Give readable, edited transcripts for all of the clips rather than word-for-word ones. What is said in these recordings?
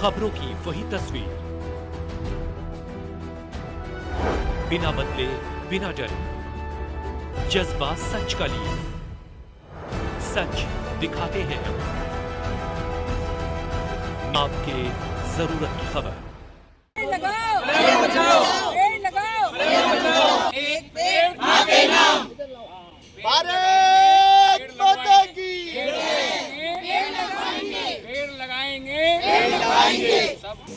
खबरों की वही तस्वीर, बिना बदले बिना डरे, जज्बा सच का लिए, सच दिखाते हैं आपके जरूरत की खबर। एक पेड़ मां के नाम, भारत माता की, पेड़ लगाएंगे।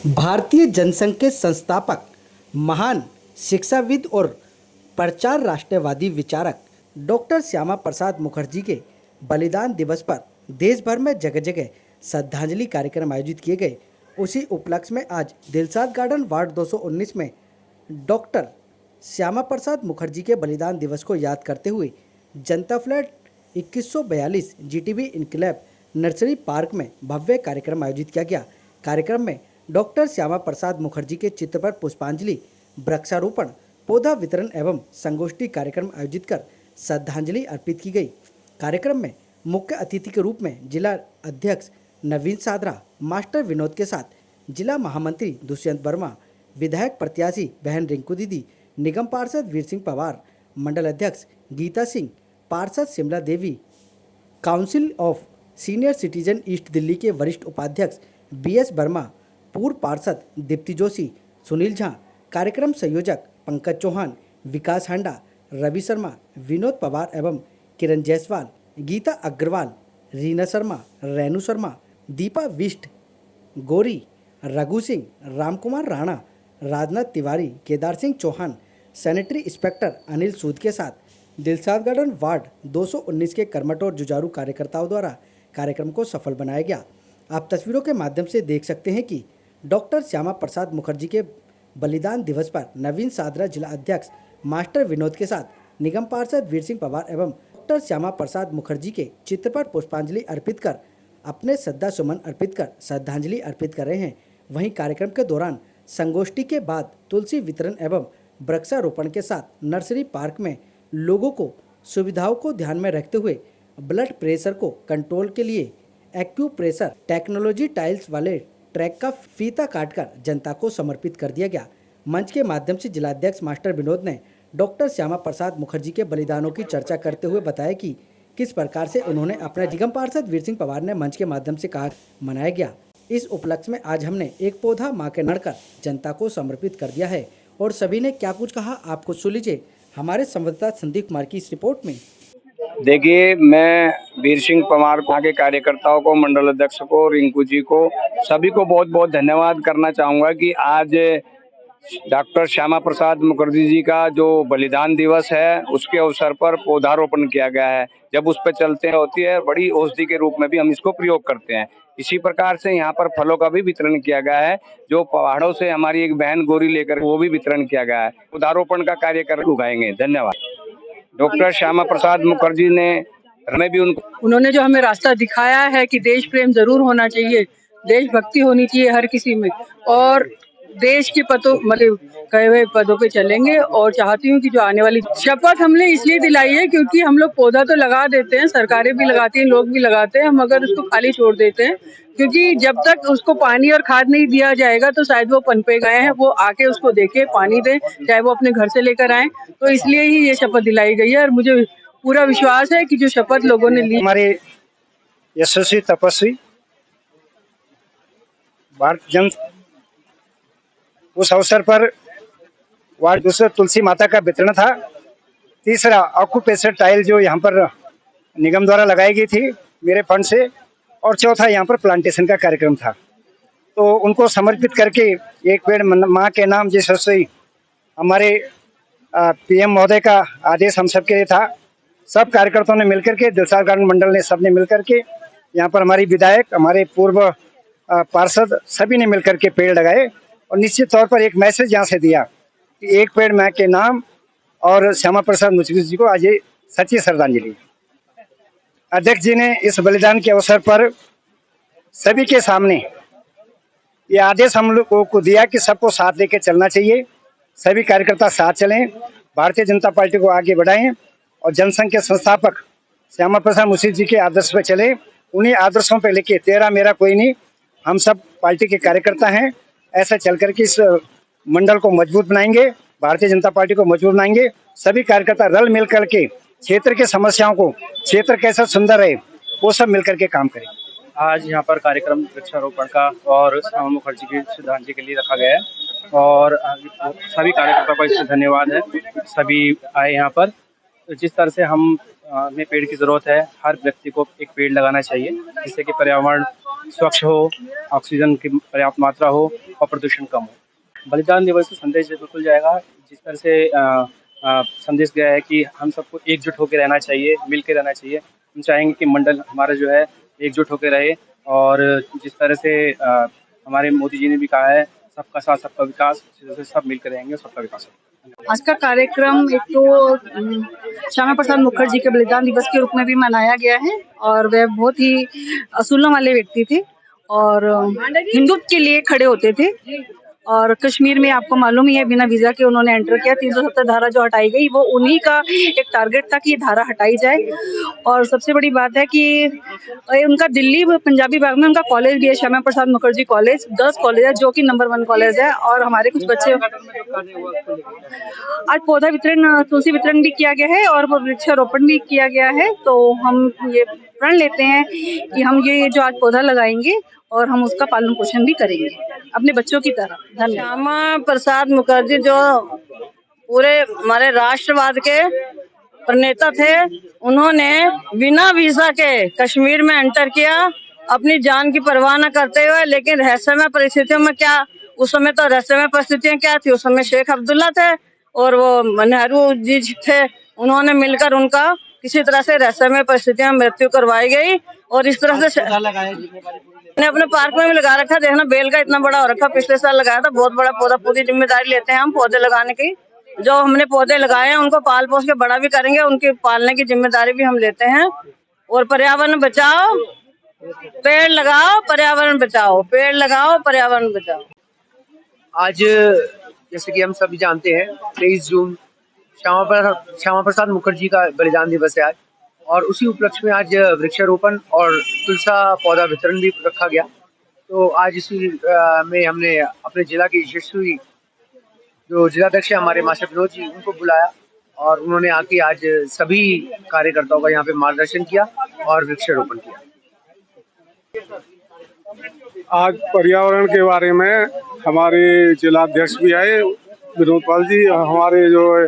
भारतीय जनसंघ के संस्थापक, महान शिक्षाविद और प्रचार राष्ट्रवादी विचारक डॉक्टर श्यामा प्रसाद मुखर्जी के बलिदान दिवस पर देश भर में जगह जगह श्रद्धांजलि कार्यक्रम आयोजित किए गए। उसी उपलक्ष्य में आज दिलशाद गार्डन वार्ड 219 में डॉक्टर श्यामा प्रसाद मुखर्जी के बलिदान दिवस को याद करते हुए जनता फ्लैट 2142 जीटीबी इनकलाब नर्सरी पार्क में भव्य कार्यक्रम आयोजित किया गया। कार्यक्रम में डॉक्टर श्यामा प्रसाद मुखर्जी के चित्र पर पुष्पांजलि, वृक्षारोपण, पौधा वितरण एवं संगोष्ठी कार्यक्रम आयोजित कर श्रद्धांजलि अर्पित की गई। कार्यक्रम में मुख्य अतिथि के रूप में जिला अध्यक्ष नवीन सादरा, मास्टर विनोद के साथ जिला महामंत्री दुष्यंत वर्मा, विधायक प्रत्याशी बहन रिंकू दीदी, निगम पार्षद वीर सिंह पवार, मंडल अध्यक्ष गीता सिंह, पार्षद Shimla Devi, council of senior citizen east Delhi के वरिष्ठ उपाध्यक्ष बीएस वर्मा, पूर्व पार्षद दीप्ति जोशी, सुनील झा, कार्यक्रम संयोजक पंकज चौहान, विकास हांडा, रवि शर्मा, विनोद पवार एवं किरण जायसवाल, गीता अग्रवाल, रीना शर्मा, रेणु शर्मा, दीपा विष्ट, गौरी, रघु सिंह, रामकुमार राणा, राजनाथ तिवारी, केदार सिंह चौहान, सैनिटरी इंस्पेक्टर अनिल सूद के साथ दिलशाद गार्डन वार्ड 219 के कर्मठ और जुझारू कार्यकर्ताओं द्वारा कार्यक्रम को सफल बनाया गया। आप तस्वीरों के माध्यम से देख सकते हैं कि डॉक्टर श्यामा प्रसाद मुखर्जी के बलिदान दिवस पर नवीन सादरा जिला अध्यक्ष मास्टर विनोद के साथ निगम पार्षद वीर सिंह पवार एवं डॉक्टर श्यामा प्रसाद मुखर्जी के चित्र पर पुष्पांजलि अर्पित कर अपने श्रद्धा सुमन अर्पित कर श्रद्धांजलि अर्पित कर रहे हैं। वहीं कार्यक्रम के दौरान संगोष्ठी के बाद तुलसी वितरण एवं वृक्षारोपण के साथ नर्सरी पार्क में लोगों को सुविधाओं को ध्यान में रखते हुए ब्लड प्रेशर को कंट्रोल के लिए एक्यूप्रेशर टेक्नोलॉजी टाइल्स वाले ट्रैक का फीता काटकर जनता को समर्पित कर दिया गया। मंच के माध्यम से जिलाध्यक्ष मास्टर विनोद ने डॉक्टर श्यामा प्रसाद मुखर्जी के बलिदानों की चर्चा करते हुए बताया कि किस प्रकार से उन्होंने अपने निगम पार्षद वीर सिंह पवार ने मंच के माध्यम से कहा मनाया गया। इस उपलक्ष्य में आज हमने एक पौधा मां के नाम कर जनता को समर्पित कर दिया है और सभी ने क्या कुछ कहा आपको सुन लीजिए हमारे संवाददाता संदीप कुमार की इस रिपोर्ट में। देखिए, मैं वीर सिंह पवार को, के कार्यकर्ताओं को, मंडल अध्यक्ष को, रिंकू जी को, सभी को बहुत बहुत धन्यवाद करना चाहूँगा कि आज डॉक्टर श्यामा प्रसाद मुखर्जी जी का जो बलिदान दिवस है उसके अवसर पर पौधारोपण किया गया है। जब उस पर चलते होती है बड़ी औषधि के रूप में भी हम इसको प्रयोग करते हैं। इसी प्रकार से यहाँ पर फलों का भी वितरण किया गया है, जो पहाड़ों से हमारी एक बहन गोरी लेकर वो भी वितरण किया गया है। पौधारोपण का कार्य कर उगाएंगे। धन्यवाद। डॉक्टर श्यामा प्रसाद मुखर्जी ने हमें भी उन्होंने जो हमें रास्ता दिखाया है कि देश प्रेम जरूर होना चाहिए, देशभक्ति होनी चाहिए हर किसी में, और देश के मतलब कहे हुए पदों पे चलेंगे। और चाहती हूँ कि जो आने वाली शपथ हमने इसलिए दिलाई है क्योंकि हम लोग पौधा तो लगा देते हैं, सरकारें भी लगाती हैं, लोग भी लगाते हैं, हम अगर उसको खाली छोड़ देते हैं क्योंकि जब तक उसको पानी और खाद नहीं दिया जाएगा तो शायद वो पनपे गए हैं, वो आके उसको देखे, पानी दें, चाहे वो अपने घर से लेकर आए। तो इसलिए ही ये शपथ दिलाई गई है और मुझे पूरा विश्वास है कि जो शपथ लोगों ने ली। हमारे यशस्वी तपस्वी भारत जन उस अवसर पर वार्ड 200 तुलसी माता का वितरण था। तीसरा ऑक्यूपेशर टाइल जो यहाँ पर निगम द्वारा लगाई गई थी मेरे फंड से, और चौथा यहाँ पर प्लांटेशन का कार्यक्रम था। तो उनको समर्पित करके एक पेड़ माँ के नाम जैसे हमारे पीएम महोदय का आदेश हम सबके लिए था। सब कार्यकर्ताओं ने मिलकर के, दिलशाद गार्डन मंडल ने सबने मिलकर के, यहाँ पर हमारी विधायक, हमारे पूर्व पार्षद सभी ने मिलकर के पेड़ लगाए और निश्चित तौर पर एक मैसेज यहाँ से दिया कि एक पेड़ मां के नाम और श्यामा प्रसाद मुखर्जी जी को आज ये सच्ची श्रद्धांजलि। अध्यक्ष जी ने इस बलिदान के अवसर पर सभी के सामने ये आदेश हम लोगों को दिया कि सबको साथ लेकर चलना चाहिए, सभी कार्यकर्ता साथ चलें, भारतीय जनता पार्टी को आगे बढ़ाएं और जनसंघ के संस्थापक श्यामा प्रसाद मुखर्जी जी के आदर्श पर चले। उन्हीं आदर्शों पर लेके तेरा मेरा कोई नहीं, हम सब पार्टी के कार्यकर्ता हैं, ऐसा चल करके इस मंडल को मजबूत बनाएंगे, भारतीय जनता पार्टी को मजबूत बनाएंगे। सभी कार्यकर्ता रल मिल करके क्षेत्र के समस्याओं को, क्षेत्र कैसा सुंदर है वो सब मिल करके काम करें। आज यहाँ पर कार्यक्रम वृक्षारोपण का और श्यामा मुखर्जी की श्रद्धांजलि के लिए रखा गया है और सभी कार्यकर्ताओं का इससे धन्यवाद है। सभी आए यहाँ पर। जिस तरह से हमें पेड़ की जरूरत है, हर व्यक्ति को एक पेड़ लगाना चाहिए जिससे कि पर्यावरण स्वच्छ हो, ऑक्सीजन की पर्याप्त मात्रा हो और प्रदूषण कम हो। बलिदान दिवस से संदेश बिल्कुल जाएगा। जिस तरह से संदेश गया है कि हम सबको एकजुट होकर रहना चाहिए, मिल के रहना चाहिए। हम चाहेंगे कि मंडल हमारा जो है एकजुट होकर रहे और जिस तरह से हमारे मोदी जी ने भी कहा है सबका साथ सबका विकास, जैसे सब मिलकर रहेंगे सबका विकास होगा। आज का कार्यक्रम एक तो श्यामा प्रसाद मुखर्जी के बलिदान दिवस के रूप में भी मनाया गया है और वह बहुत ही असूलों वाले व्यक्ति थे और हिंदुत्व के लिए खड़े होते थे। और कश्मीर में आपको मालूम ही है बिना वीजा के उन्होंने एंटर किया। 370 धारा जो हटाई गई वो उन्हीं का एक टारगेट था कि ये धारा हटाई जाए। और सबसे बड़ी बात है कि उनका दिल्ली पंजाबी बाग में उनका कॉलेज भी है, श्यामा प्रसाद मुखर्जी कॉलेज, 10 कॉलेज है जो कि नंबर 1 कॉलेज है। और हमारे कुछ बच्चे आज पौधा वितरण, तुलसी वितरण भी किया गया है और वृक्षारोपण भी किया गया है। तो हम ये प्रण लेते हैं कि हम ये जो आज पौधा लगाएंगे और हम उसका पालन पोषण भी करेंगे अपने बच्चों की तरह। धन्यवाद। श्यामा प्रसाद मुखर्जी जो पूरे हमारे राष्ट्रवाद के प्रणेता थे, उन्होंने बिना वीजा के कश्मीर में एंटर किया अपनी जान की परवाह न करते हुए। लेकिन रहस्यमय परिस्थितियों में क्या, उस समय तो रहस्यमय परिस्थितियां क्या थी, उस समय शेख अब्दुल्ला थे और वो नेहरू जी थे। उन्होंने मिलकर उनका किसी तरह से रहस्यमय परिस्थितियों में मृत्यु करवाई गई और इस तरह से मैंने अपने पार्क में भी लगा रखा। देखना बेल का इतना बड़ा हो रखा, पिछले साल लगाया था, बहुत बड़ा पौधा। पूरी जिम्मेदारी लेते हैं हम पौधे लगाने की। जो हमने पौधे लगाए हैं उनको पाल पोस के बड़ा भी करेंगे, उनके पालने की जिम्मेदारी भी हम लेते हैं। और पर्यावरण बचाओ, पेड़ लगाओ, पर्यावरण बचाओ, पेड़ लगाओ, पर्यावरण बचाओ। आज जैसे कि हम सभी जानते हैं 23 जून श्यामा प्रसाद मुखर्जी का बलिदान दिवस है आज, और उसी उपलक्ष्य में आज वृक्षारोपण और तुलसा पौधा वितरण भी रखा गया। तो आज इसी में हमने अपने जिला के यशस्वी जो जिलाध्यक्ष है हमारे मास्टर विनोद जी, उनको बुलाया और उन्होंने आके आज सभी कार्यकर्ताओं का यहाँ पे मार्गदर्शन किया और वृक्षारोपण किया। आज पर्यावरण के बारे में हमारे जिलाध्यक्ष भी आए, विनोद पाल जी, हमारे जो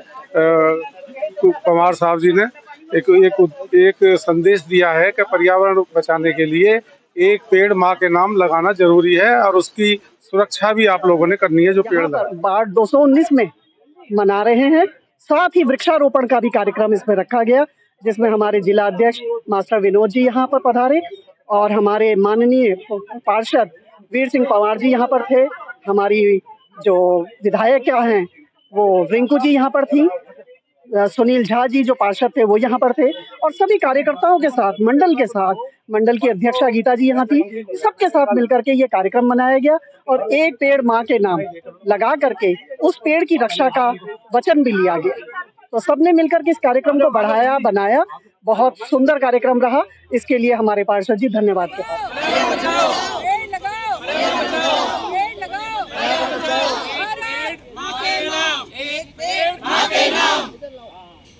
पवार साहब जी ने एक संदेश दिया है कि पर्यावरण बचाने के लिए एक पेड़ माँ के नाम लगाना जरूरी है और उसकी सुरक्षा भी आप लोगों ने करनी है। जो पेड़ बाढ़ 219 में मना रहे हैं, साथ ही वृक्षारोपण का भी कार्यक्रम इसमें रखा गया, जिसमें हमारे जिला अध्यक्ष मास्टर विनोद जी यहाँ पर पधारे और हमारे माननीय पार्षद वीर सिंह पवार जी यहाँ पर थे। हमारी जो विधायक हैं वो रिंकू जी यहाँ पर थी, सुनील झा जी जो पार्षद थे वो यहाँ पर थे और सभी कार्यकर्ताओं के साथ, मंडल की अध्यक्षा गीता जी यहाँ थी, सबके साथ मिलकर के ये कार्यक्रम मनाया गया और एक पेड़ माँ के नाम लगा करके उस पेड़ की रक्षा का वचन भी लिया गया। तो सबने मिलकर के इस कार्यक्रम को बढ़ाया, बनाया। बहुत सुंदर कार्यक्रम रहा, इसके लिए हमारे पार्षद जी धन्यवाद के पात्र।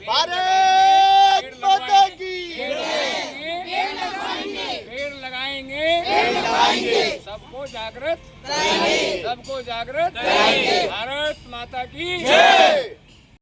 भारत माता की पेड़ लगाएंगे, सबको जागृत करेंगे, भारत माता की जय।